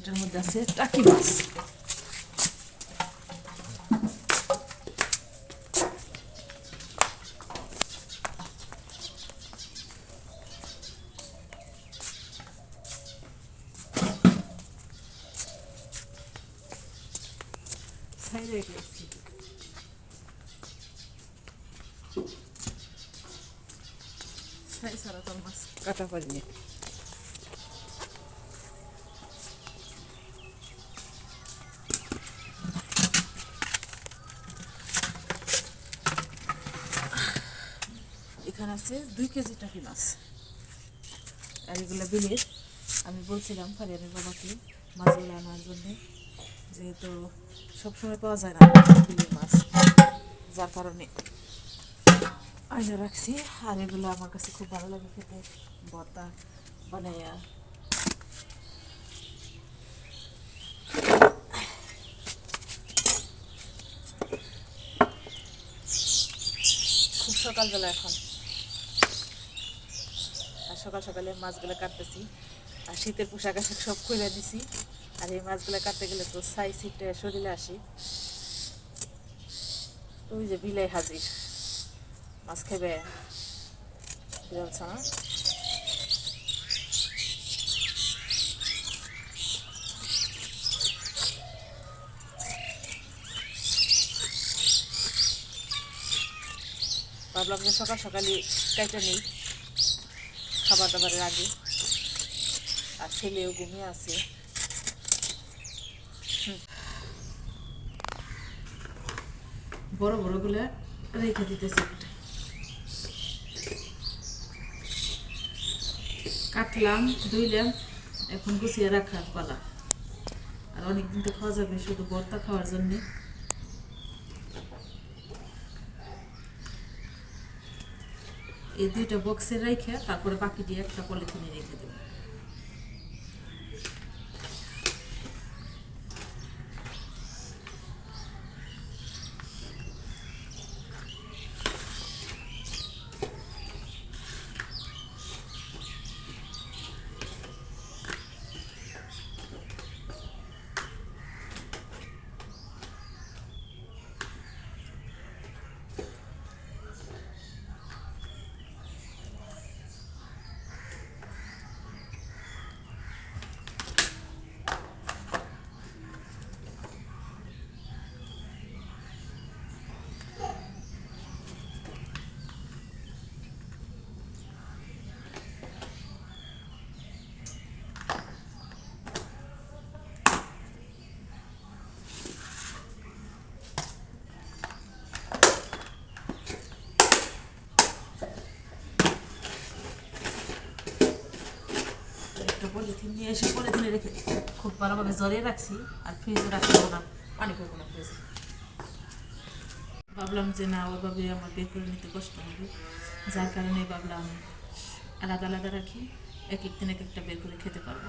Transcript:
এটার মধ্যে আছে টাকি মাছ। সারা তো মাছ কাটা পারিনি। এখানে আছে 2 কেজি টাকি মাছ, আর এগুলো বিলের। আমি বলছিলাম ফারিয়ানের বাবাকে মাছগুলো আনার জন্যে, যেহেতু সবসময় পাওয়া যায় না বিলের মাছ, যার কারণে আইনা রাখছি। আর এগুলো আমার কাছে খুব ভালো লাগে খেতে, ভর্তা বানাইয়া। খুব সকালবেলা এখন, আর সকাল সকালে মাছগুলো কাটতেছি। আর শীতের পোশাক আশাক সব খুলে দিছি। আর এই মাছগুলো কাটতে গেলে তো ছাই ছিটে শরীরে আসি। ওই যে বিলাই হাজির, মাছ খেবে বলছো না? ভাবলাম যে সকাল সকালই কাইটা নেই খাবার দাবারের আগে। আর ছেলেও ঘুমিয়ে আছে। বড় বড়গুলা রেখে দিতেছে, কাটলাম ধুইলাম, এখন গুছিয়ে রাখার পালা। আর অনেকদিন তো খাওয়া যাবে শুধু ভর্তা খাওয়ার জন্যে। এই 2টা বক্সে রেখে তারপরে বাকি দিয়ে একটা পলিথিনে রেখে দেবো। পলিথিন নিয়ে এসে পলিথিনে রেখে খুব ভালোভাবে জড়িয়ে রাখছি। আর ফ্রিজে রাখবো না, পানি করবো না ফ্রিজে। ভাবলাম যে না, ওইভাবে আমার বের করে নিতে কষ্ট হবে, যার কারণে ভাবলাম আলাদা আলাদা রাখি, এক এক দিন এক একটা বের করে খেতে পারবো।